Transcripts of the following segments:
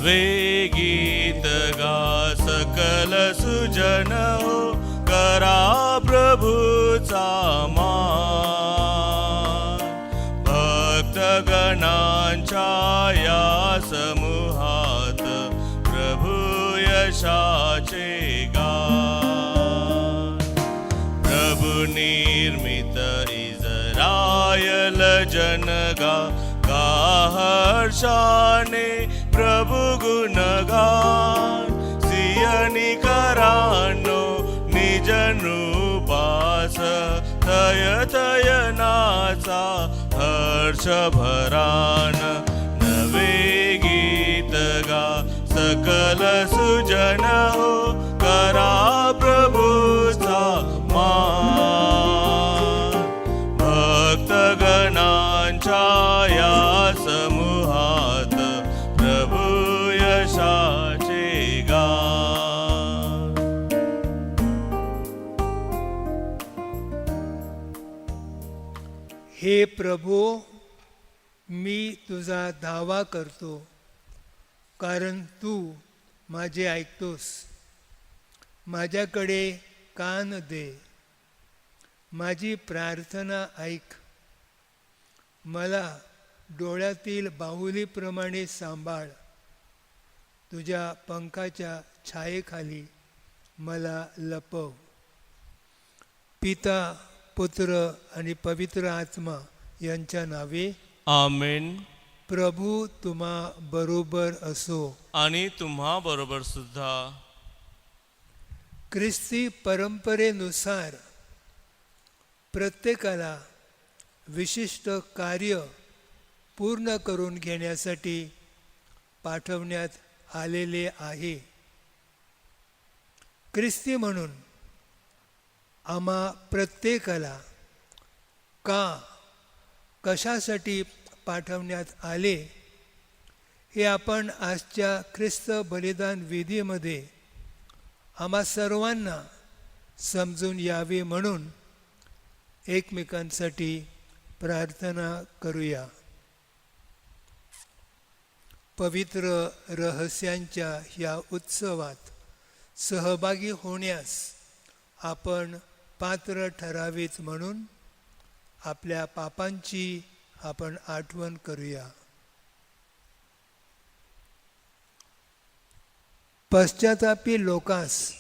नवे गीत गा सकल सुजन हो, करा प्रभूचा मान. भक्तगणांच्या या समूहात प्रभू यशाचे गान. प्रभू निर्मित इस्रायल जनगा, गा हर्षाने प्रभु गुणगान. सियनिकरांनो निज नृपास, थय थय नाचा हर्ष भरान. नवे गीत गा सकल सुजन हो, करा प्रभूचा मान. भक्तगणांच्या या समूहात प्रभू यशाचे गान. हे प्रभू, मी तुझा दावा करतो, कारण तू माझे ऐकतोस. माझ्याकडे कान दे, माझी प्रार्थना ऐक. मला डोळ्यातील बाहुलीप्रमाणे सांभाळ. तुझ्या पंखाच्या छायेखाली मला लपव. पिता, पुत्र आणि पवित्र आत्मा यांच्या नावे आमेन. प्रभू तुम्हा बरोबर असो. आणि तुम्हा बरोबर सुद्धा. ख्रिस्ती परंपरेनुसार प्रत्येकाला विशिष्ट कार्य पूर्ण करून घेण्यासाठी पाठवण्यात आलेले आहे. ख्रिस्ती म्हणून आम्हा प्रत्येकाला कशासाठी पाठवण्यात आले हे आपण आजच्या ख्रिस्त बलिदान विधीमध्ये आम्हा सर्वांना समजून यावे म्हणून एकमेकांसाठी प्रार्थना करूया. पवित्र रहस्यांच्या या उत्सवात सहभागी होण्यास आपण पात्र ठरावेच म्हणून आपल्या पापांची आपण आठवण करूया. पश्चातापी लोकांस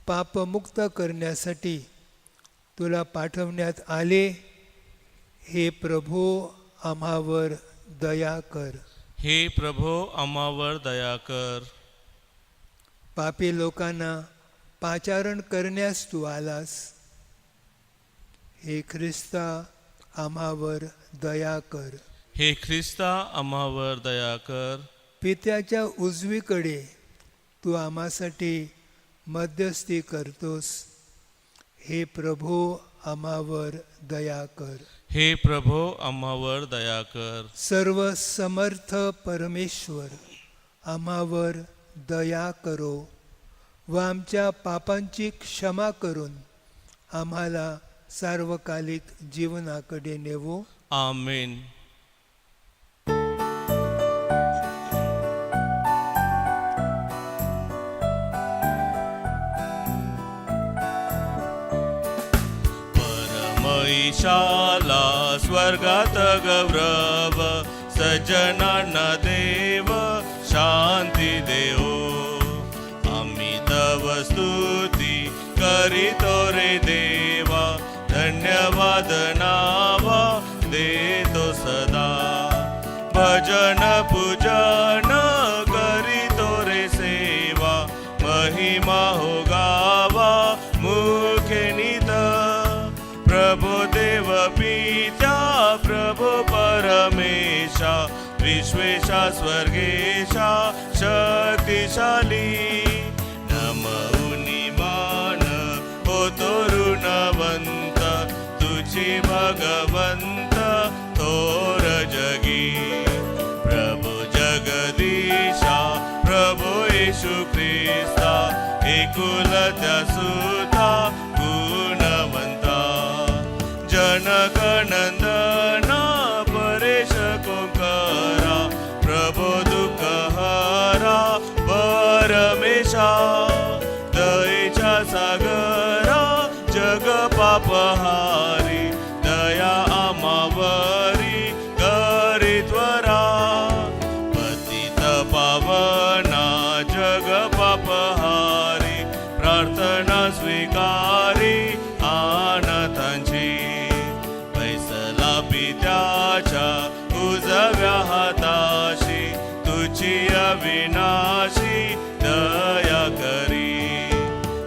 पापमुक्त करण्यासाठी तुला पाठवण्यात आले. हे प्रभो, आम्हावर दया कर. हे प्रभो, आम्हावर दया कर. पापी लोकांना पाचारण करण्यास तू आलास. हे ख्रिस्ता, आम्हावर दया कर. हे ख्रिस्ता, आम्हावर दया कर. पित्याच्या उजवीकडे तू आम्हासाठी मध्यस्थी करतोस. हे प्रभो, आम्हावर दया कर. हे प्रभो, आम्हावर दया कर. सर्व समर्थ परमेश्वर, आम्हावर दया करो व आमच्या पापांची क्षमा करून आम्हाला सार्वकालिक जीवनाकडे नेवो. आमेन. परमईशाला स्वर्गात गौरव, सज्जनांना देव शांती देवो. आम्ही तव स्तुती करीतो रे देवा, धन्यवाद नावा देतो सदा. भजन पूजन करीतो रे सेवा, महिमा हो गावा मुखे नित. प्रभो देव पिता, प्रभो परमेशा, विश्वेशा स्वर्गेशा शक्तिशाली. नमऊनी मान होतो ऋणवंत, तुझी भगवंत थोर जगी. प्रभु जगदीशा, प्रभु येशू ख्रिस्ता, एकुलत्या सुता गुणवंता. जनकनंदना परेश कोकरा, प्रभो दुःख हरा पापहारी प्रार्थना स्वीकारी अनाथांची फैसला पित्याच्या उजव्या हाताशी तुझी अविनाशी दया करी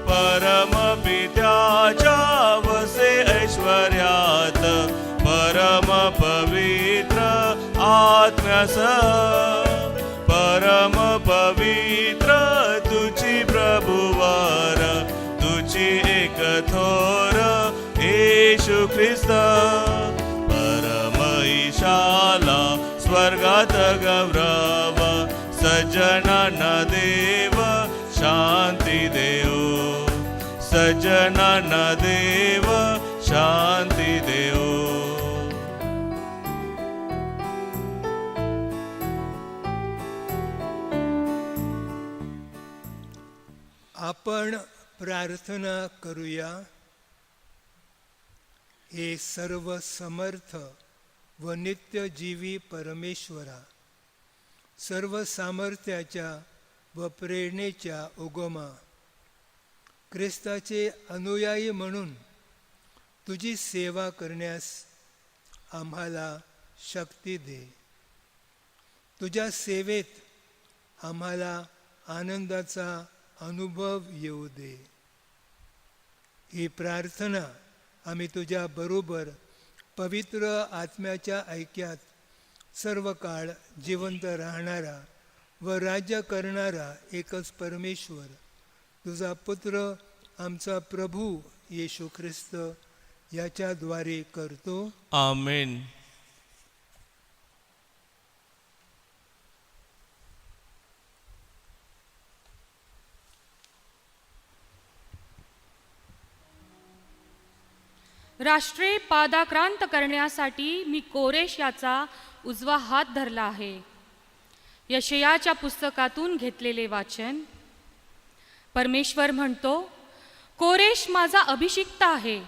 परम पित्याच्या वसे ऐश्वर्यात परम पवित्र आत्म्यासह परम पवित्र तुझी प्रभुवर तुझी एक थोर येशू ख्रिस्त परम ईशाला स्वर्गात गौरव सज्जनांना देव शांती देऊ सज्जनांना देव शांती देऊ. आपण प्रार्थना करूया. हे सर्व समर्थ व नित्यजीवी परमेश्वरा, सर्व सामर्थ्याच्या व प्रेरणेच्या उगमा, ख्रिस्ताचे अनुयायी म्हणून तुझी सेवा करण्यास आम्हाला शक्ती दे. तुझ्या सेवेत आम्हाला आनंदाचा अनुभव येऊ दे. ही प्रार्थना आम्ही तुझ्या बरोबर पवित्र आत्म्याच्या ऐक्यात सर्व काळ जिवंत राहणारा व राज्य करणारा एकच परमेश्वर तुझा पुत्र आमचा प्रभू येशू ख्रिस्त याच्याद्वारे करतो. आमेन. राष्ट्रे पादाक्रांत करण्यासाठी मी कोरेश याचा उजवा हात धरला आहे. यशयाच्या पुस्तकातून घेतलेले वाचन. परमेश्वर म्हणतो, कोरेश माझा अभिषिक्त आहे.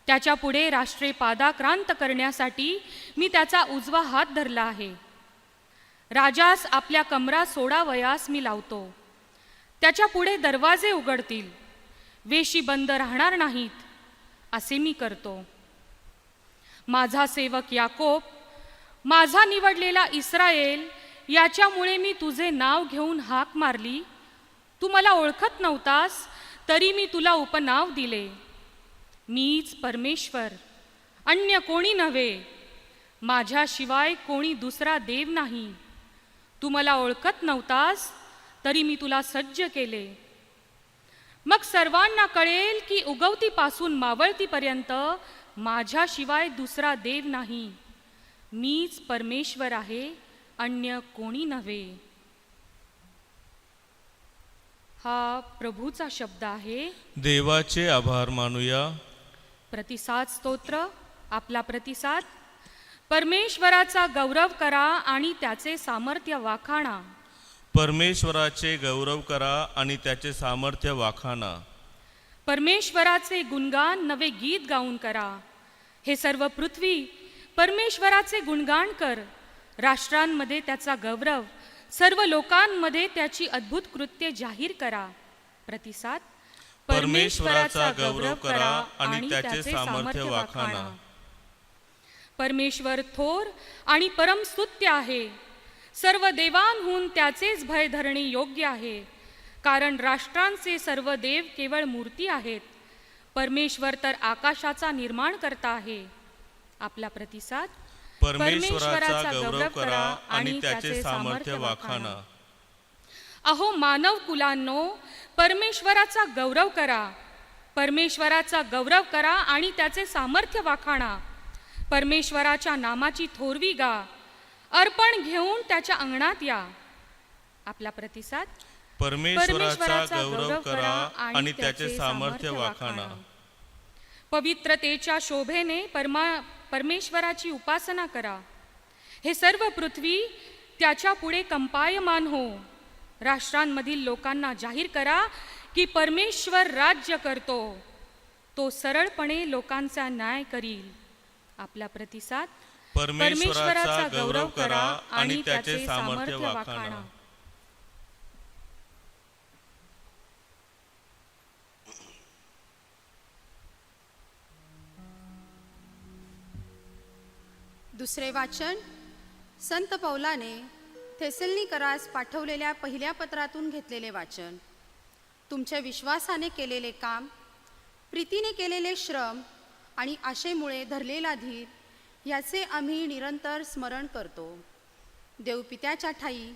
त्याच्या पुढे राष्ट्रे पादाक्रांत करण्यासाठी मी त्याचा उजवा हात धरला आहे. राजास आपल्या कमरा सोडावयास मी लावतो. त्याच्या पुढे दरवाजे उघडतील, वेशी बंद राहणार नाहीत, असे मी करतो. माझा सेवक याकोब, माझा निवडलेला इस्राയേल, याच्यामुळे मी तुझे नाव घेऊन हाक मारली. तू मला ओळखत नव्हतास, तरी मी तुला उपनाव दिले. मीच परमेश्वर, अन्य कोणी नव्हे. माझ्याशिवाय कोणी दुसरा देव नाही. तू मला ओळखत नव्हतास, तरी मी तुला सज्ज केले. मग सर्वांना कळेल की उगवतीपासून मावळतीपर्यंत माझ्याशिवाय दुसरा देव नाही. मीच परमेश्वर आहे, अन्य कोणी नव्हे. हा प्रभूचा शब्द आहे. देवाचे आभार मानूया. प्रतिसाद स्तोत्र. आपला प्रतिसाद. परमेश्वराचा गौरव करा आणि त्याचे सामर्थ्य वाखाणा. परमेश्वराचे गौरव करा आणि त्याचे सामर्थ्य वाखाणा. परमेश्वराचे गुणगान नवे गीत गाऊन करा. हे सर्व पृथ्वी परमेश्वराचे गुणगान कर. राष्ट्रांमध्ये त्याचा गौरव, सर्व लोकांमध्ये त्याची अद्भुत कृत्ये जाहीर करा. प्रतिसाद. परमेश्वराचा गौरव करा आणि त्याचे सामर्थ्य वाखाणा. परमेश्वर थोर आणि परमस्तुत्य आहे. सर्व देवांहून त्याचेच भय धरणे योग्य आहे, कारण राष्ट्रांचे सर्व देव केवळ मूर्ती आहेत. परमेश्वर तर आकाशाचा निर्माण करता आहे. आपला प्रतिसाद. परमेश्वराचा गौरव करा आणि त्याचे सामर्थ्य वाखाणा. अहो मानव कुलांनो, परमेश्वराचा गौरव करा. परमेश्वराचा गौरव करा आणि त्याचे सामर्थ्य वाखाणा. परमेश्वराच्या नामाची थोरवी गा. अर्पण घेऊन त्याच्या अंगणात या. आपला प्रतिसाद. परमेश्वराचा गौरव करा आणि त्याचे सामर्थ्य वाखाणा. पवित्रतेच्या शोभेने परमेश्वराची उपासना करा. हे सर्व पृथ्वी त्याच्या पुढे कंपायमान हो. राष्ट्रांमधील लोकांना जाहीर करा की परमेश्वर राज्य करतो. तो सरळपणे लोकांचा न्याय करील. आपला प्रतिसाद. परमेश्वराचा गौरव करा आणि त्याचे सामर्थ्य वाखाणा. दुसरे वाचन संत पौलाने थेसलनीकरास पाठवलेल्या पहिल्या पत्रातून घेतलेले वाचन. तुमच्या विश्वासाने केलेले काम, प्रीतीने केलेले श्रम आणि आशेमुळे धरलेला धीर याचे आम्ही निरंतर स्मरण करतो. देवपित्याच्या ठाई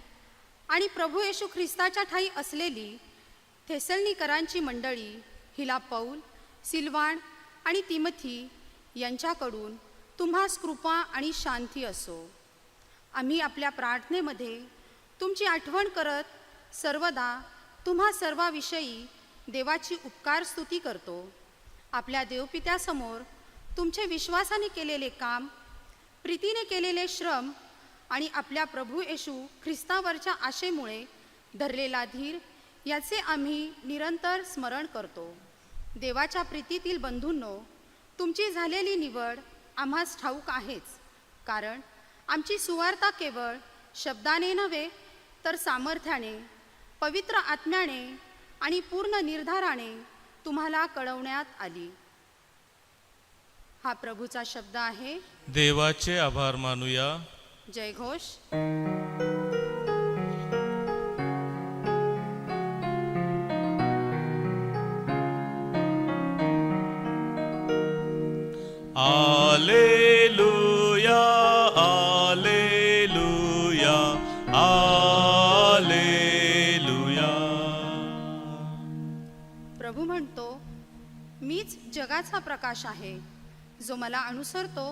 आणि प्रभू येशू ख्रिस्ताच्या ठाई असलेली थेसलनीकरांची मंडळी हिला पौल, सिल्वान आणि तिमथी यांच्याकडून तुम्हास कृपा आणि शांती असो. आम्ही आपल्या प्रार्थनेमध्ये तुमची आठवण करत सर्वदा तुम्हा सर्वाविषयी देवाची उपकार स्तुती करतो. आपल्या देवपित्यासमोर तुमचे विश्वासाने केलेले काम, प्रीतीने केलेले श्रम आणि आपल्या प्रभू येशू ख्रिस्तावरच्या आशेमुळे धरलेला धीर याचे आम्ही निरंतर स्मरण करतो. देवाच्या प्रीतीतील बंधूंनो, तुमची झालेली निवड आम्हास ठाऊक आहेच, कारण आमची सुवार्ता केवळ शब्दाने नव्हे तर सामर्थ्याने, पवित्र आत्म्याने आणि पूर्ण निर्धाराने तुम्हाला कळवण्यात आली. हा प्रभूचा शब्द आहे. देवाचे आभार मानूया. जयघोष. आलेलुया, आलेलुया, आलेलुया. प्रभू म्हणतो, मीच जगाचा प्रकाश आहे. जो मला अनुसरतो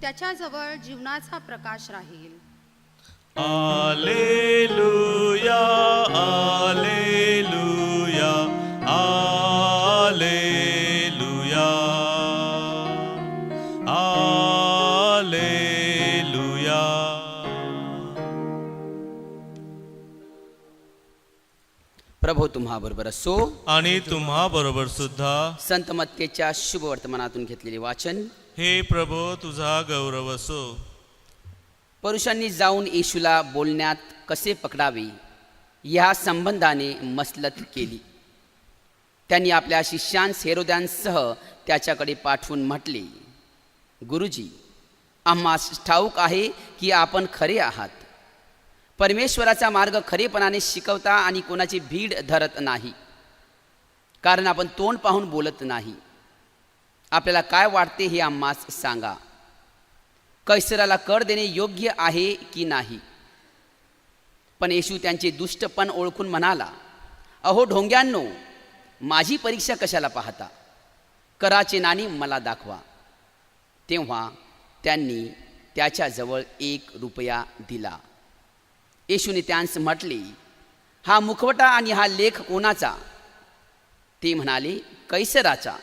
त्याच्याजवळ जीवनाचा प्रकाश राहील. आलेलुया, आलेलुया, आलेलुया, आलेलुया. प्रभू तुम्हा बरोबर असो आणि तुम्हा बरोबर सुद्धा. संत मत्तेच्या शुभ वर्तमानातून घेतलेले वाचन. हे प्रभो, तुझा गौरव असो. पुरुषांनी जाऊन येशूला बोलण्यात कसे पकडावे या संबंधाने मसलत केली. त्यांनी आपल्या शिष्यांस हेरोद्यांसह त्याच्याकडे पाठवून म्हटले, गुरुजी, आम्हास ठाऊक आहे की आपण खरे आहात. परमेश्वराचा मार्ग खरेपणाने शिकवता आणि कोणाची भीड धरत नाही, कारण आपण तोंड पाहून बोलत नाही. आपल्याला काय वाटते हे आम्हास सांगा. कैसराला कर देणे योग्य आहे की नाही? पण येशू त्यांचे दुष्टपण ओळखून म्हणाला, अहो ढोंग्यांनो, माझी परीक्षा कशाला पाहता? कराचे नाणी मला दाखवा. तेव्हा त्यांनी त्याच्याजवळ 1 रुपया दिला. येशूने त्यांस म्हटले, हा मुखवटा आणि हा लेख कोणाचा? ते म्हणाले, कैसराचा.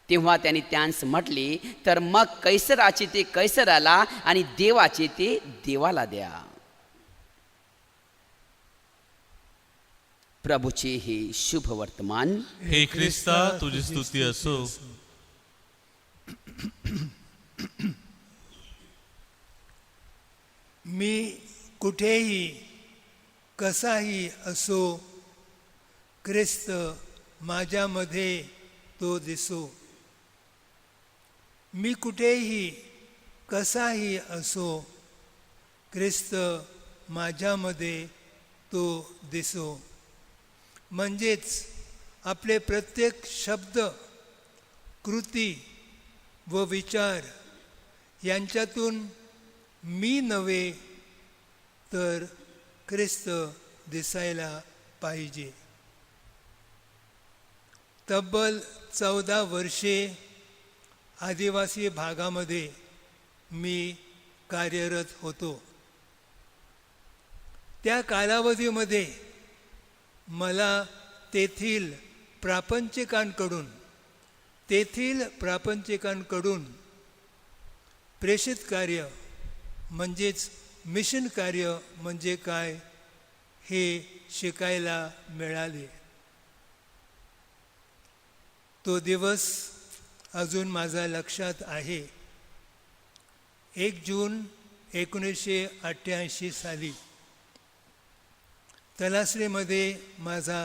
तेव्हा त्यांनी त्यांस म्हटले, तर मग कैसराचे ते कैसराला आणि देवाचे ते देवाला द्या. प्रभूचे हे शुभ वर्तमान. हे ख्रिस्ता, तुझी स्तुती असो. मी कुठेही कसाही असो, ख्रिस्त माझ्यामध्ये तो दिसो. मी कुठेही कसाही असो, ख्रिस्त माझ्यामध्ये तो दिसो. म्हणजेच आपले प्रत्येक शब्द, कृती व विचार यांच्यातून मी नव्हे तर ख्रिस्त दिसायला पाहिजे. तब्बल 14 वर्षे आदिवासी भागामध्ये मी कार्यरत होतो. त्या कालावधीमध्ये मला तेथील प्रापंचिकांकडून प्रेषित कार्य म्हणजेच मिशन कार्य म्हणजे काय हे शिकायला मिळाले. तो दिवस अजून माझ्या लक्षात आहे. 1 जून 1988 साली तलासरीमध्ये माझा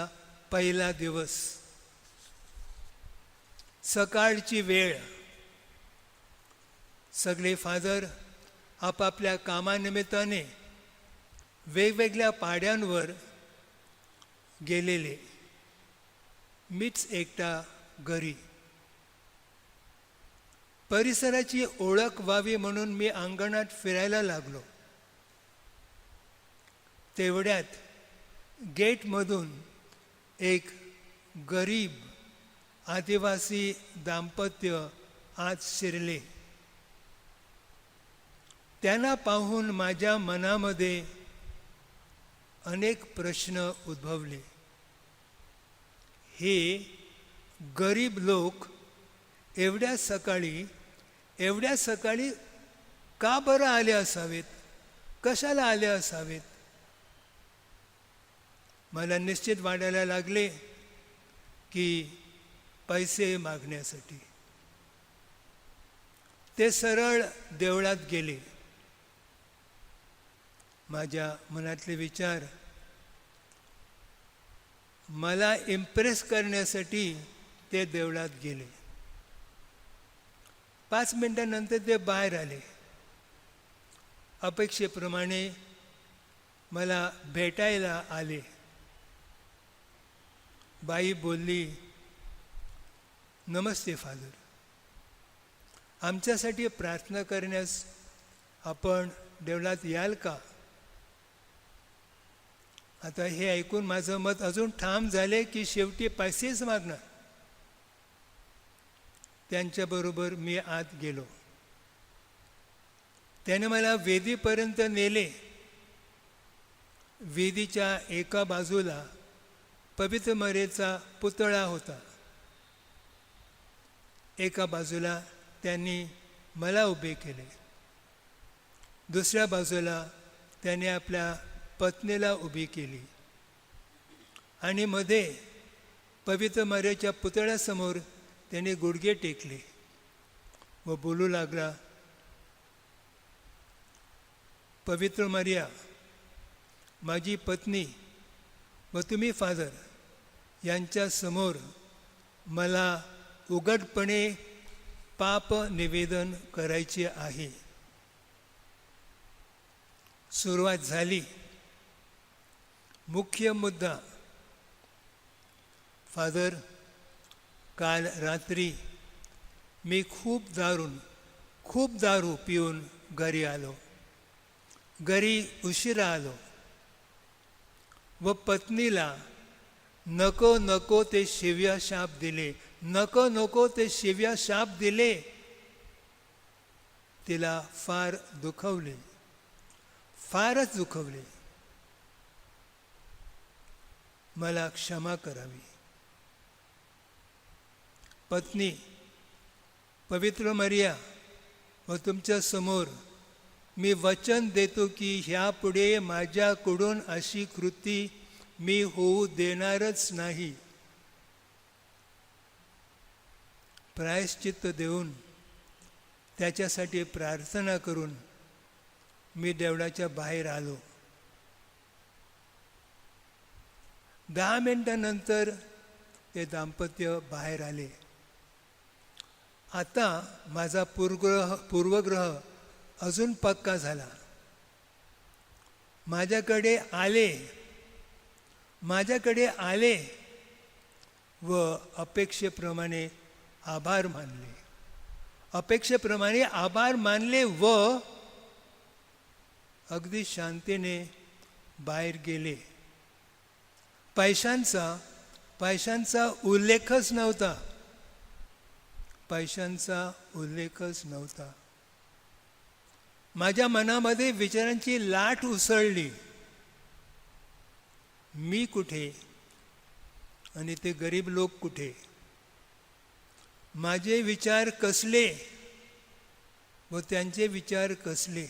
पहिला दिवस. सकाळची वेळ. सगळे फादर आपापल्या कामानिमित्ताने वेगवेगळ्या पाड्यांवर गेलेले. मीच एकटा घरी. परिसराची ओळख व्हावी म्हणून मी अंगणात फिरायला लागलो. तेवढ्यात गेटमधून एक गरीब आदिवासी दाम्पत्य आत शिरले. त्यांना पाहून माझ्या मनामध्ये अनेक प्रश्न उद्भवले. हे गरीब लोक एवढ्या सकाळी का बरं आले असावेत? कशाला आले असावेत? मला निश्चित वाटायला लागले की पैसे मागण्यासाठी. ते सरळ देवळात गेले. माझ्या मनातले विचार मला इम्प्रेस करण्यासाठी ते देवळात गेले. 5 मिनिटांनंतर ते बाहेर आले. अपेक्षेप्रमाणे मला भेटायला आले. बाई बोलली, नमस्ते फादर, आमच्यासाठी प्रार्थना करण्यास आपण देवळात याल का? आता हे ऐकून माझं मत अजून ठाम झाले की शेवटी पैसेच मागणार. त्यांच्याबरोबर मी आत गेलो. त्याने मला वेदीपर्यंत नेले. वेदीच्या एका बाजूला पवित्र मरेचा पुतळा होता. एका बाजूला त्यांनी मला उभे केले. दुसऱ्या बाजूला त्याने आपल्या पत्नीला उभी केली आणि मध्ये पवित्र मरेच्या पुतळ्यासमोर त्याने गुडघे टेकले व बोलू लागला, पवित्र मरिया, माझी पत्नी व तुम्ही फादर यांच्या समोर मला उघडपणे पाप निवेदन करायचे आहे. सुरुवात झाली. मुख्य मुद्दा, फादर, काल रात्री मी खूप दारू पिऊन घरी आलो. घरी उशिरा आलो व पत्नीला नको ते शिव्या शाप दिले. नको ते शिव्या शाप दिले. तिला फार दुखवले, फारच दुखवले. मला क्षमा करावी. पत्नी, पवित्र मरिया व तुमच्या समोर मी वचन देतो की ह्यापुढे माझ्याकडून अशी कृती मी होऊ देणारच नाही. प्रायश्चित्त देऊन त्याच्यासाठी प्रार्थना करून मी देवळाच्या बाहेर आलो. 10 मिनिटांनंतर ते दाम्पत्य बाहेर आले. आता माझा पूर्वग्रह अजून पक्का झाला. माझ्याकडे आले व अपेक्षेप्रमाणे आभार मानले व अगदी शांतीने बाहेर गेले. पैशांचा उल्लेखच नव्हता. माझ्या मनामध्ये विचारांची लाट उसळली. मी कुठे आणि ते गरीब लोक कुठे? माझे विचार कसले व त्यांचे विचार कसले?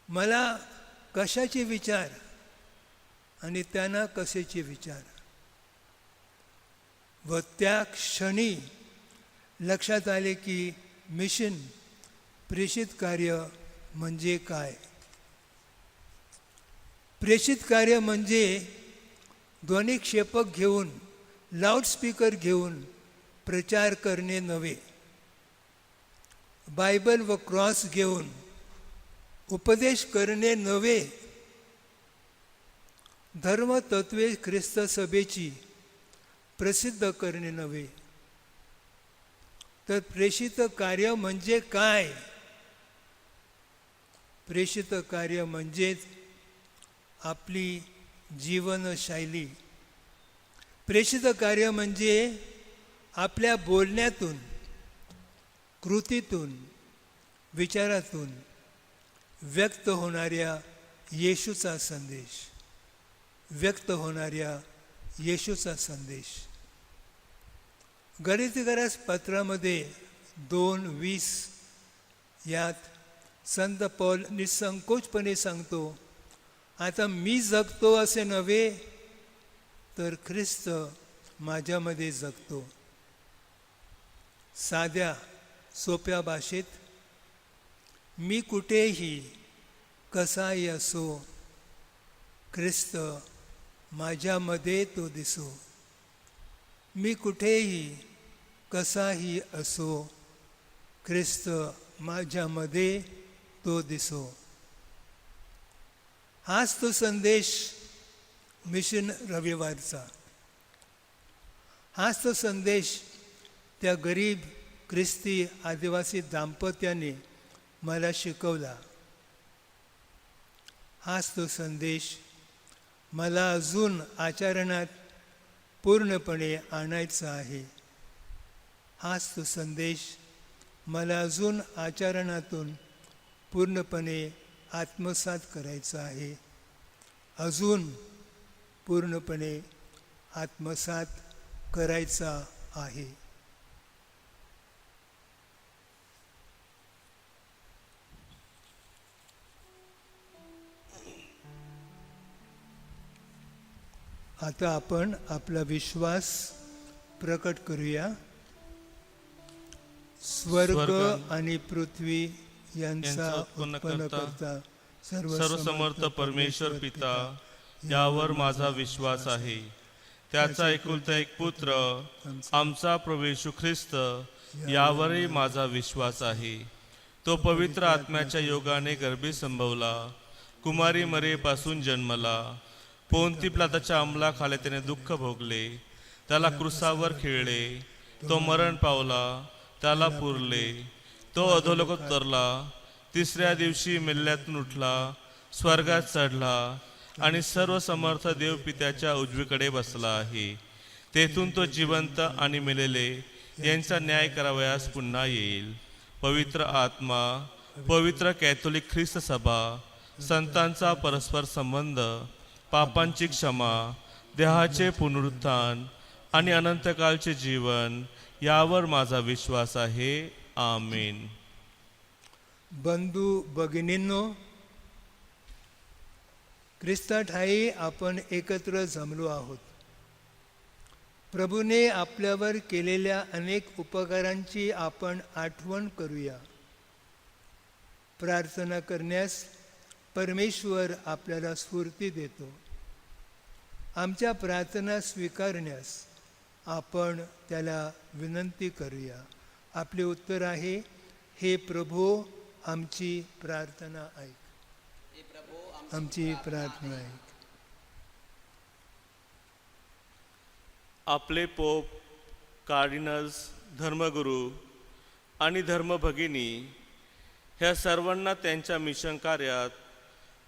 मला कशाचे विचार आणि त्यांना कशाचे विचार? व त्या क्षणी लक्षात आले की मिशन, प्रेषित कार्य म्हणजे काय? प्रेषित कार्य म्हणजे ध्वनिक्षेपक घेऊन, लाऊडस्पीकर घेऊन प्रचार करणे नव्हे. बायबल व क्रॉस घेऊन उपदेश करणे नव्हे, धर्मतत्वे ख्रिस्त सभेची प्रसिद्ध करणे नव्हे, तर प्रेषित कार्य म्हणजे काय? प्रेषित कार्य म्हणजेच आपली जीवनशैली. प्रेषित कार्य म्हणजे आपल्या बोलण्यातून, कृतीतून, विचारातून व्यक्त होणाऱ्या येशूचा संदेश, व्यक्त होणाऱ्या येशूचा संदेश. गलातीकरास पत्रामध्ये 2:20 यात संत पौल निसंकोचपणे सांगतो, आता मी जगतो असे नव्हे, तर ख्रिस्त माझ्यामध्ये जगतो. साध्या सोप्या भाषेत, मी कुठेही कसाही असो, ख्रिस्त माझ्यामध्ये तो दिसो. मी कुठेही कसाही असो, ख्रिस्त माझ्यामध्ये तो दिसो. हाच तो संदेश मिशन रविवारचा. हाच तो संदेश त्या गरीब ख्रिस्ती आदिवासी दाम्पत्याने मला शिकवला. हाच तो संदेश मला अजून आचरणात पूर्णपणे आणायचा आहे. हाच तो संदेश मला अजून आचरणातून पूर्णपणे आत्मसात करायचा आहे, अजून पूर्णपणे आत्मसात करायचा आहे. आता आपण आपला विश्वास प्रकट करूया. स्वर्ग आणि पृथ्वी यांचा उत्पन्नकर्ता सर्वसमर्थ परमेश्वर पिता यावर माझा विश्वास आहे. त्याचा एकुलता एक पुत्र आमचा प्रभू येशू ख्रिस्त यावरही माझा विश्वास आहे. तो पवित्र आत्म्याच्या योगाने गर्भी संभवला, कुमारी मरेपासून जन्मला, पोंती पिलाताच्या अंमलाखाली त्याने दुःख भोगले, त्याला क्रुसावर खिळले, तो मरण पावला, त्याला पुरले, तो अधोलोकात उतरला, तिसऱ्या दिवशी मेल्यातून उठला, स्वर्गात चढला आणि सर्व समर्थ देव पित्याच्या उजवीकडे बसला आहे. तेथून तो जिवंत आणि मेलेले यांचा न्याय करावयास पुन्हा येईल. पवित्र आत्मा, पवित्र कॅथोलिक ख्रिस्त सभा, संतांचा परस्पर संबंध, पापांची क्षमा, देहाचे पुनरुत्थान आणि अनंतकालचे जीवन यावर माझा विश्वास आहे. आमेन. बंधू भगिनींनो, ख्रिस्ताठायी आपण एकत्र जमलो आहोत. प्रभूने आपल्यावर केलेल्या अनेक उपकारांची आपण आठवण करूया. प्रार्थना करण्यास परमेश्वर आपल्याला स्फूर्ती देतो. आमच्या प्रार्थना स्वीकारण्यास आपण त्याला विनंती करूया. आपले उत्तर आहे, हे प्रभू आमची प्रार्थना ऐक. आमची प्रार्थना ऐक. आपले पोप, कार्डिनल्स, धर्मगुरू आणि धर्मभगिनी ह्या सर्वांना त्यांच्या मिशन कार्यात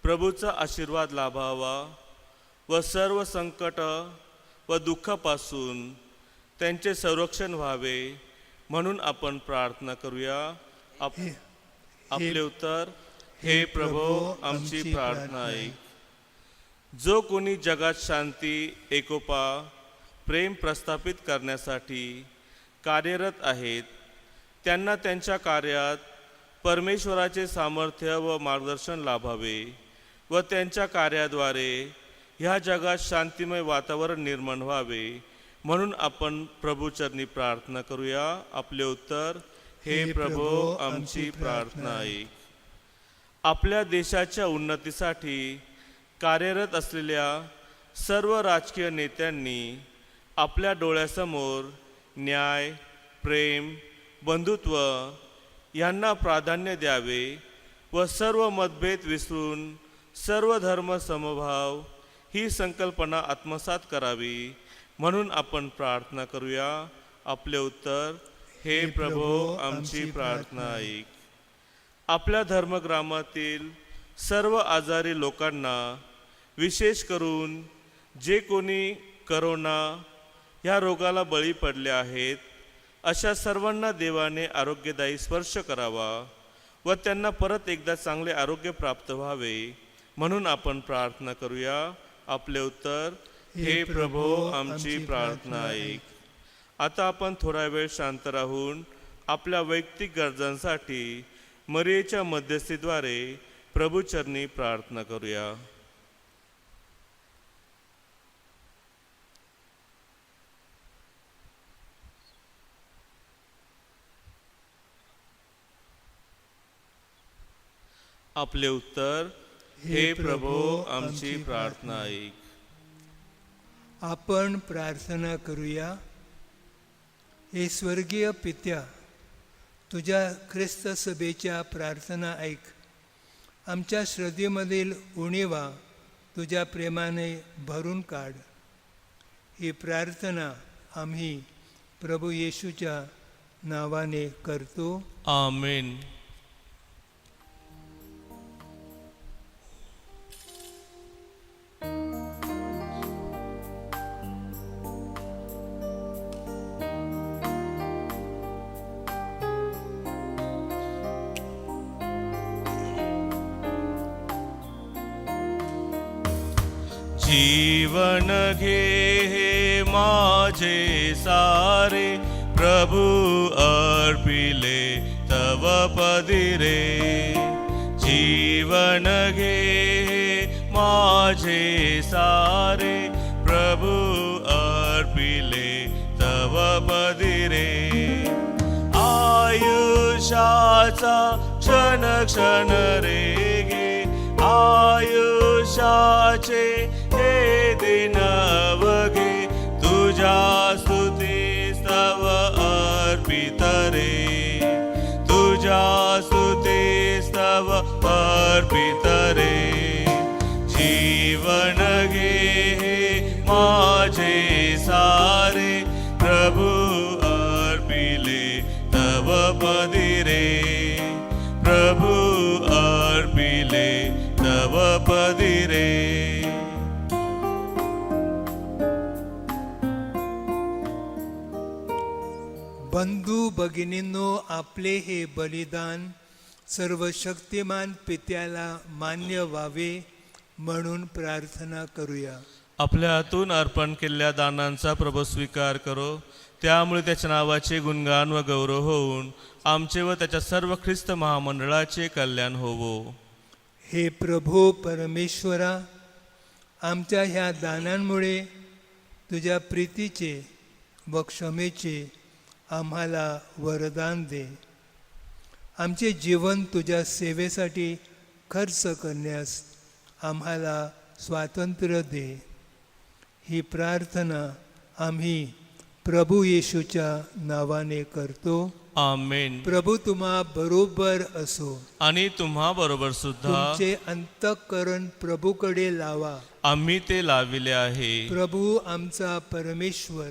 प्रभूचा आशीर्वाद लाभावा व सर्व संकट व दुःखापासून त्यांचे संरक्षण व्हावे म्हणून आपण प्रार्थना करूया. आपले उत्तर, हे प्रभू आमची प्रार्थना ऐक. जो कोणी जगात शांती, एकोपा, प्रेम प्रस्थापित करण्यासाठी कार्यरत आहेत, त्यांना त्यांच्या कार्यात परमेश्वराचे सामर्थ्य व मार्गदर्शन लाभावे व त्यांच्या कार्याद्वारे ह्या जगात शांतिमय वातावरण निर्माण व्हावे म्हणून आपण प्रभूचरणी प्रार्थना करूया. आपले उत्तर, हे प्रभू आमची प्रार्थना ऐक. आपल्या देशाच्या उन्नतीसाठी कार्यरत असलेल्या सर्व राजकीय नेत्यांनी आपल्या डोळ्यासमोर न्याय, प्रेम, बंधुत्व यांना प्राधान्य द्यावे व सर्व मतभेद विसरून सर्व धर्म समभाव ही संकल्पना आत्मसात करावी, म्हणून आपण प्रार्थना करूया. आपले उत्तर. हे प्रभो, आमची प्रार्थना ऐक. आपल्या धर्मग्रामातील सर्व आजारी लोकांना, विशेष करून जे कोणी करोना या रोगाला बळी पडले आहेत, अशा सर्वांना देवाने आरोग्यदायी स्पर्श करावा व त्यांना परत एकदा चांगले आरोग्य प्राप्त व्हावे, म्हणून आपण प्रार्थना करूया. आपले उत्तर. हे प्रभो, आमची प्रार्थना ऐक. आता आपण थोडा वेळ शांत राहून आपल्या वैयक्तिक गरजांसाठी मरियेच्या मध्यस्थीद्वारे प्रभुचरणी प्रार्थना करूया. आपले उत्तर. हे प्रभो, आमची प्रार्थना ऐक. आपण प्रार्थना करूया. हे स्वर्गीय पित्या, तुझ्या ख्रिस्त सभेच्या प्रार्थना ऐक. आमच्या श्रद्धेमधील उणीवा तुझ्या प्रेमाने भरून काढ. ही प्रार्थना आम्ही प्रभू येशूच्या नावाने करतो. आमेन. जीवन घे हे माझे सारे, प्रभु अर्पिले तव पदिरे. जीवन घे हे माझे सारे, प्रभु अर्पिले तव पदिरे. आयुष्याचा क्षण क्षण रे गे, आयुष्याचे हे दिन अवघे, तुझ्या स्तुती स्तव अर्पित रे. तुझ्या स्तुती स्तव अर्पित रे. जीवन घे हे माझे सारे, प्रभु अर्पिले तव पदिरे. प्रभु अर्पिले तव पदिरे. बंधू भगिनींनो, आपले हे बलिदान सर्व शक्तिमान पित्याला मान्य व्हावे म्हणून प्रार्थना करूया. आपल्या हातून अर्पण केलेल्या दानांचा प्रभू स्वीकार करो. त्यामुळे त्याच्या नावाचे गुणगान व गौरव होऊन आमचे व त्याच्या सर्व ख्रिस्त महामंडळाचे कल्याण होवो. हे प्रभू परमेश्वरा, आमच्या ह्या दानांमुळे तुझ्या प्रीतीचे व क्षमेचे आम्हाला वरदान दे. आमचे जीवन तुझ्या सेवेसाठी खर्च करण्यास आम्हाला स्वातंत्र्य दे. ही प्रार्थना आम्ही प्रभू येशूच्या नावाने करतो. आमेन. प्रभू तुम्हा बरोबर असो. आणि तुम्हा बरोबर सुद्धा. तुमचे अंतःकरण प्रभूकडे लावा. आम्ही ते लाविले आहे. प्रभू आमचा परमेश्वर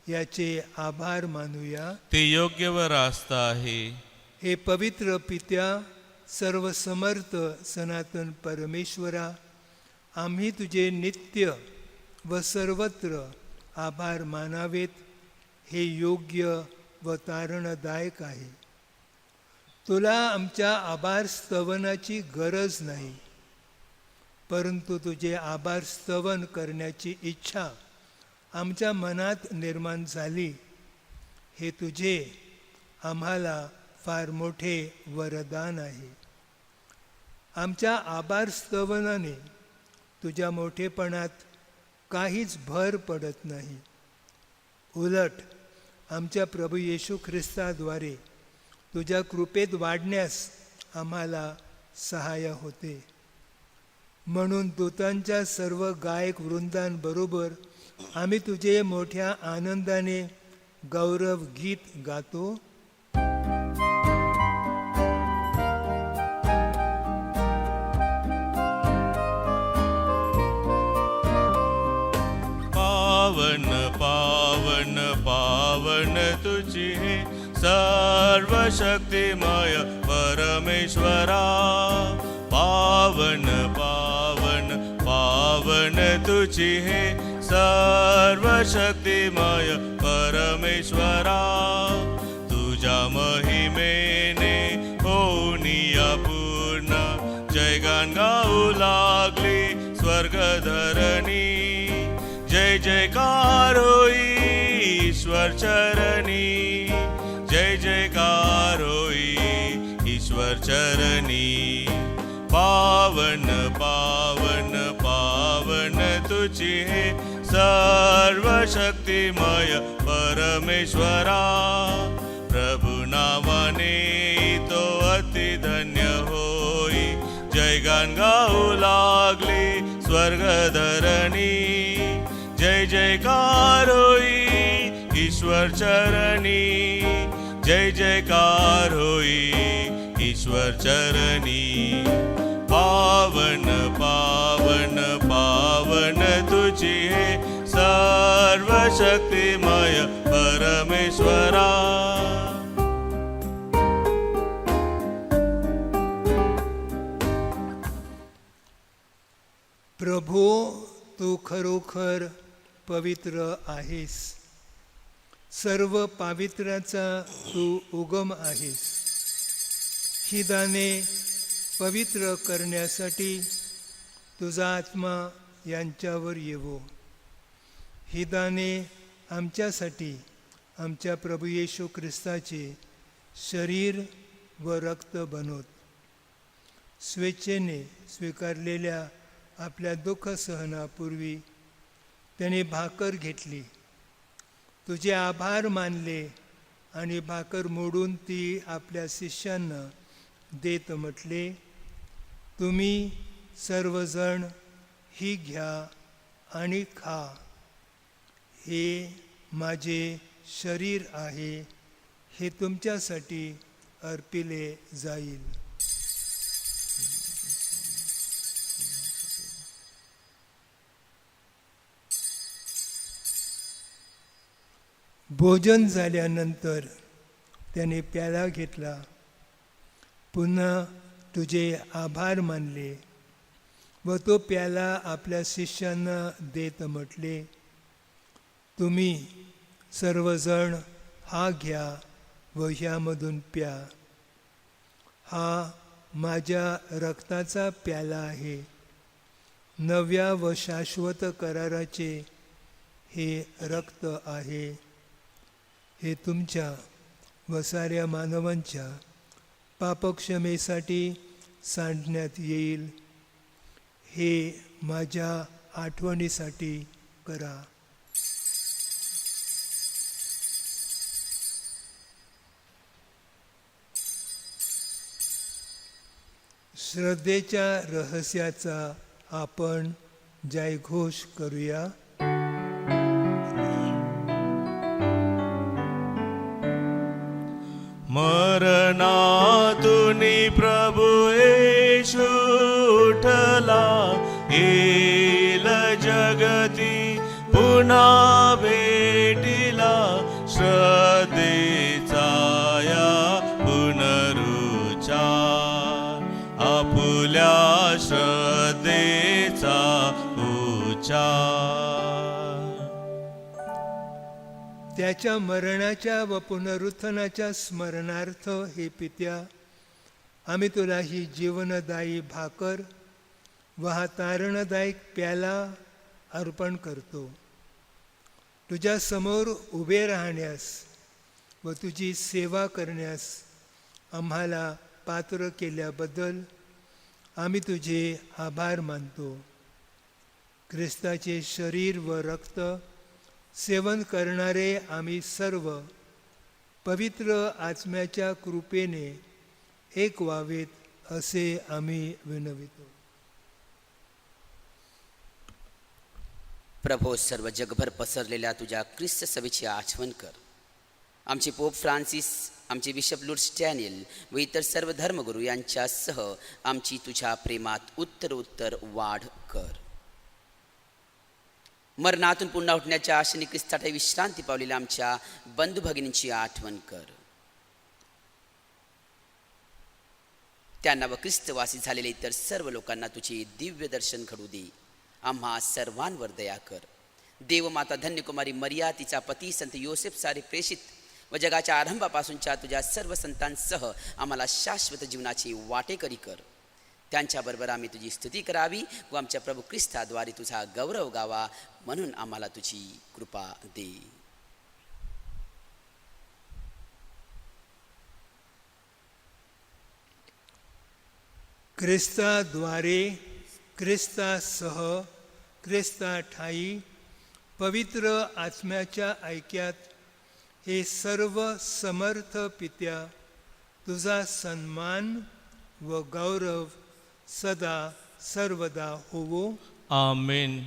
याचे आभार मानूया. ते योग्य व रास्त आहे. हे पवित्र पित्या, सर्व समर्थ सनातन परमेश्वरा, आम्ही तुझे नित्य व सर्वत्र आभार मानावेत हे योग्य व तारणदायक आहे. तुला आमच्या आभार स्तवनाची गरज नाही, परंतु तुझे आभार स्तवन करण्याची इच्छा आमच्या मनात निर्माण झाली. हे तुझे आम्हाला फार मोठे वरदान आहे. आमच्या आभार स्तवनाने तुझ्या मोठेपणात काहीच भर पडत नाही. उलट आमच्या प्रभू येशू ख्रिस्ताद्वारे तुझ्या कृपेत वाढण्यास आम्हाला सहाय्य होते. म्हणून दूतांच्या सर्व गायक वृंदांबरोबर आम्ही तुझे मोठ्या आनंदाने गौरव गीत गातो. पावन पावन पावन तुझी हे सर्वशक्तिमय परमेश्वरा पावन पावन पावन तुझी हे सर्वशक्तिमय परमेश्वरा तुझ्या महिमेने होनिया पूर्ण जयगान गाऊ लागली स्वर्गधरणी जय जयकार होई ईश्वर चरणी जय जयकार होई ईश्वर चरणी पावन पावन पावन तुझी हे सर्वशक्तिमय परमेश्वरा प्रभु नावाने तो अति धन्य होई जयगान गाऊ लागली स्वर्गधरणी जय जयकार होई ईश्वर चरणी जय जयकार होई ईश्वर चरणी पावन पावन पावन तुझी हे सर्वशक्तिमय परमेश्वरा प्रभो तू खरोखर पवित्र आहेस सर्व पावित्र्याचा तू उगम आहेस ही दाने पवित्र करण्यासाठी तुझा आत्मा यांच्यावर येवो ही दाने आमच्यासाठी आमच्या प्रभू येशू ख्रिस्ताचे शरीर व रक्त बनवत स्वेच्छेने स्वीकारलेल्या आपल्या दुःख सहनापूर्वी त्याने भाकर घेतली तुझे आभार मानले आणि भाकर मोडून ती आपल्या शिष्यांना देत म्हटले तुम्ही सर्वजण ही घ्या आणि खा हे माझे शरीर आहे हे तुमच्यासाठी अर्पिले जाईल भोजन झाल्यानंतर त्याने प्याला घेतला पुन्हा तुझे आभार मानले व तो प्याला आपल्या शिष्यांना देत म्हटले तुम्ही सर्वजण हा घ्या व ह्यामधून प्या हा माझ्या रक्ताचा प्याला आहे नव्या व शाश्वत कराराचे हे रक्त आहे हे तुमच्या व साऱ्या मानवांच्या पापक्षमेसाठी सांडण्यात येईल हे माझ्या आठवणीसाठी करा श्रद्धेच्या रहस्याचा आपण जयघोष करूया मरणातुनी प्रभु येशू उठला येईल जगती पुन्हा भेटिला श्रद्धेचा या पुनरुच्चार आपुल्या श्रद्धेचा उच्चार त्याच्या मरणाच्या व पुनरुत्थानाच्या स्मरणार्थ हे पित्या आम्ही तुला ही जीवनदायी भाकर व हा तारणदायक प्याला अर्पण करतो तुझ्या समोर उभे राहण्यास व तुझी सेवा करण्यास आम्हाला पात्र केल्याबद्दल आम्ही तुझे आभार मानतो ख्रिस्ताचे शरीर व रक्त सेवन करणारे आम्ही सर्व पवित्र आत्म्याच्या कृपेने एक व्हावेत असे आम्ही विनवितो प्रभो सर्व जगभर पसरलेल्या तुझ्या ख्रिस्त सभेची आठवण कर आमचे पोप फ्रान्सिस आमचे बिशप लुर्स डॅनियल व इतर सर्व धर्मगुरू यांच्यासह आमची तुझ्या प्रेमात उत्तरोत्तर वाढ कर मरणातून पुन्हा उठण्याच्या आशेने ख्रिस्तासाठी विश्रांती पावलेल्या आमच्या बंधू भगिनींची आठवण कर. त्यांना व ख्रिस्तवासी झालेले इतर सर्व लोकांना तुझे दिव्य दर्शन घडू दे. आम्हा सर्वांवर दया कर. देवमाता धन्यकुमारी मरिया, तिचा पती संत योसेफ, सारे प्रेषित व जगाच्या आरंभापासूनच्या तुझ्या सर्व संतांसह आम्हाला शाश्वत जीवनाची वाटेकरी कर. त्यांच्याबरोबर आम्ही तुझी स्तुती करावी व आमच्या प्रभू ख्रिस्ताद्वारे तुझा गौरव गावा, म्हणून आम्हाला तुझी कृपा दे. ख्रिस्ताद्वारे, ख्रिस्तासह, ख्रिस्ताठायी पवित्र आत्म्याच्या ऐक्यात हे सर्व समर्थ पित्या तुझा सन्मान व गौरव सदा सर्वदा होवो. आमेन.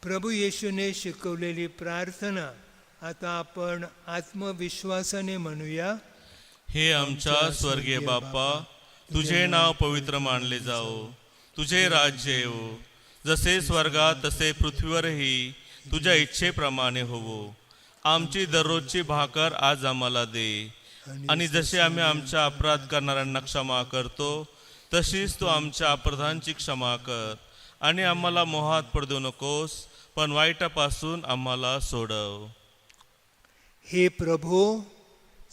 प्रभू येशूने शिकवलेली प्रार्थना आता आपण आत्मविश्वासाने म्हणूया. हे आमच्या स्वर्गीय बाप्पा, तुझे नाव पवित्र मानले जाओ, तुझे राज्य येवो, जसे स्वर्गात तसे पृथ्वीवरही तुझ्या इच्छेप्रमाणे होवो. आमची दररोजची भाकर आज आम्हाला दे, आणि जसे आम्ही आमच्या अपराध करणाऱ्यांना क्षमा करतो, तशीच तू आमच्या अपराधांची क्षमा कर. आणि आम्हाला मोहात पडू नकोस, पण वाईटापासून आम्हाला सोडव. हे प्रभो,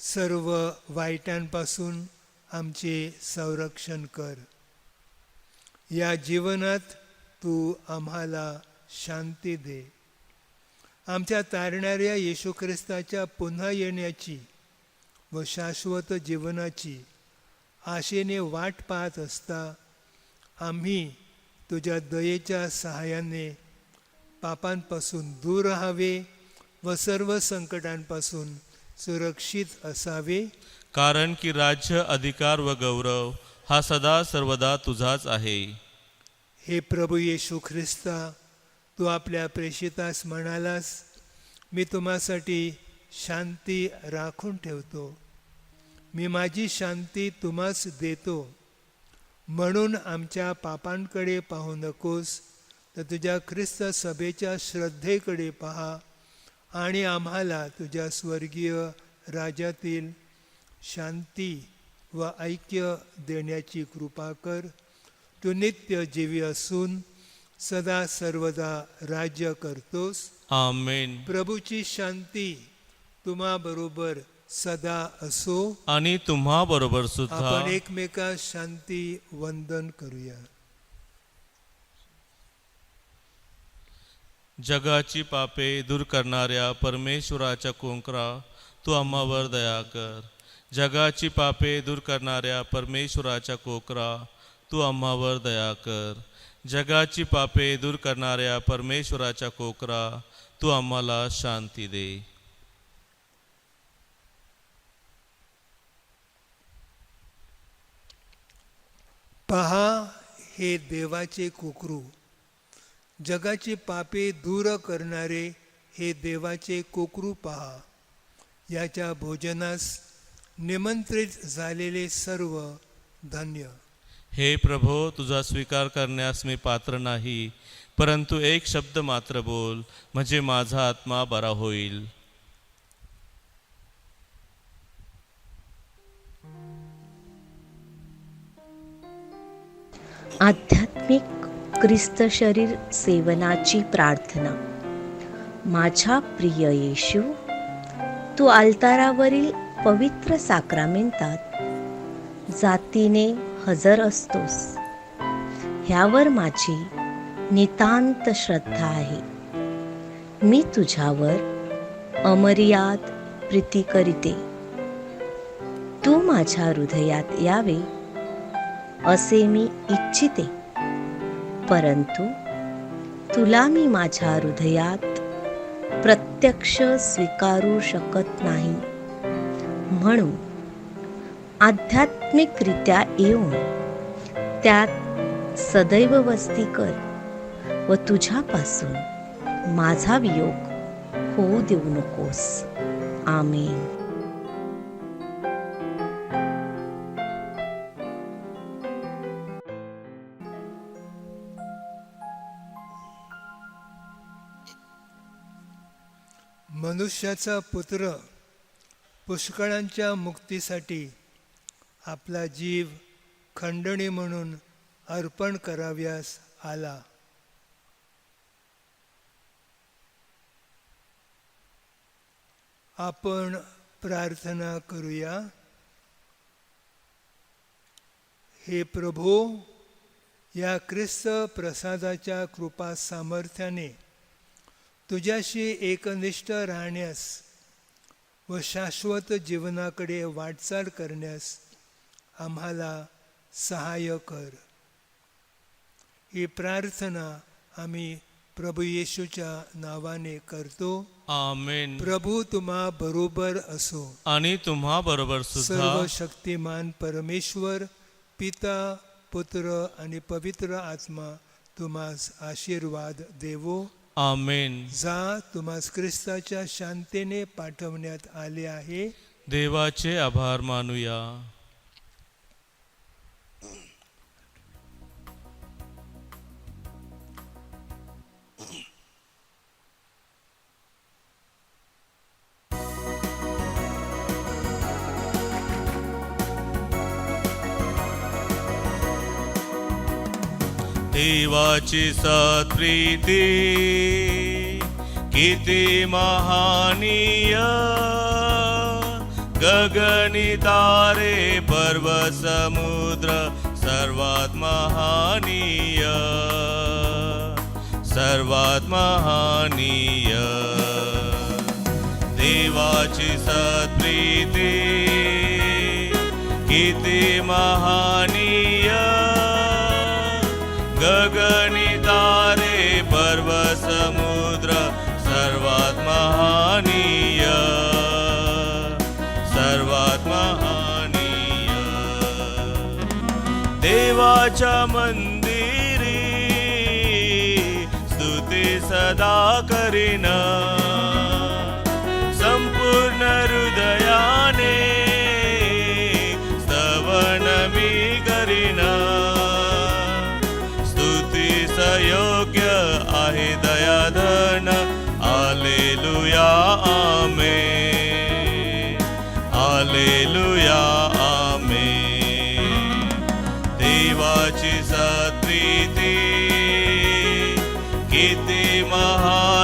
सर्व वाईटांपासून आमचे संरक्षण कर. या जीवनात तू आम्हाला शांती दे. आमच्या तारणाऱ्या येशू ख्रिस्ताच्या पुन्हा येण्याची व शाश्वत जीवनाची आशेने वाट पाहत असता आम्ही तुझ्या दयेच्या सहाय्याने पापांपासून दूर राहावे व सर्व संकटांपासून सुरक्षित असावे. कारण की राज्य, अधिकार व गौरव हा सदा सर्वदा तुझाच आहे. हे प्रभू येशू ख्रिस्ता, तू आपल्या प्रेषितास म्हणालास, मी तुम्हासाठी शांती राखून ठेवतो, मी माझी शांती तुम्हास देतो. म्हणून आमच्या पापांकडे पाहू नकोस, तर तुझ्या ख्रिस्त सभेच्या श्रद्धेकडे पहा आणि आम्हाला तुझ्या स्वर्गीय राज्यातील शांती व ऐक्य देण्याची कृपा कर. तू नित्य जीवी असून सदा सर्वदा राज्य करतोस. आमेन. प्रभूची शांती तुम्हा बरोबर सदा असो. आणि तुम्हा बरोबर सुद्धा. आपण एकमेकास शांती वंदन करूया. जगाची पापे दूर करणाऱ्या परमेश्वराच्या कोंकरा, तू आम्हावर दया कर. जगाची पापे दूर करणाऱ्या परमेश्वराच्या कोकरा, तू आम्हावर दया कर. जगाची पापे दूर करणाऱ्या परमेश्वराच्या कोकरा, तू आम्हाला शांती दे. पहा, हे देवाचे कोकरू, जगाची पापे दूर करणारे हे देवाचे कोकरू पहा. याच्या भोजनास निमंत्रित झालेले सर्व धन्य. हे प्रभो, तुझा स्वीकार करण्यास मी पात्र नाही, परंतु एक शब्द मात्र बोल, म्हणजे माझा आत्मा बरा होईल. आध्यात्मिक ख्रिस्त शरीर सेवनाची प्रार्थना. माझ्या प्रिय येशू, तू अल्तारावरील पवित्र साक्रामेंतात जातीने हजर असतोस, ह्यावर माझी नितांत श्रद्धा आहे. मी तुझ्यावर अमर्याद प्रीती करीते. तू माझ्या हृदयात यावे असे मी इच्छिते, परंतु तुला मी माझ्या हृदयात प्रत्यक्ष स्वीकारू शकत नाही. म्हणून आध्यात्मिकरित्या येऊन त्यात सदैव वस्ती कर व तुझ्यापासून माझा वियोग होऊ देऊ नकोस. आमेन. मनुष्याचा पुत्र पुष्कळांच्या मुक्तीसाठी आपला जीव खंडणी म्हणून अर्पण कराव्यास आला. आपण प्रार्थना करूया. हे प्रभो, या ख्रिस्त प्रसादाच्या कृपा सामर्थ्याने तुझ्याशी एकनिष्ठ राहण्यास व शाश्वत जीवनाकडे वाटचाल करण्यास आम्हाला सहाय्य कर. ही प्रार्थना आम्ही प्रभू येशूच्या नावाने करतो. आमेन. प्रभू तुम्हा बरोबर असो. आणि तुम्हा बरोबर सुद्धा. सर्व शक्तिमान परमेश्वर पिता, पुत्र आणि पवित्र आत्मा तुम्हास आशीर्वाद देवो. आमेन. जा, तुम्हास ख्रिस्ताच्या शांतीने पाठवण्यात आले आहे. देवाचे आभार मानूया. देवाची सत्प्रीती किती महानीय, गगनी तारे पर्वत समुद्र सर्वात महानीय, सर्वात महानीय. देवाची सत्प्रीती किती महानीय, गगनी तारे पर्वत समुद्र सर्वात महानीय, सर्वात महानीय. देवाच्या मंदिरी स्तुती सदा करीन, संपूर्ण हृदयाने स्तवन मी करीन. योग्य आहे दयाधन. Hallelujah amen, hallelujah amen. देवाची सत्प्रीती किती महान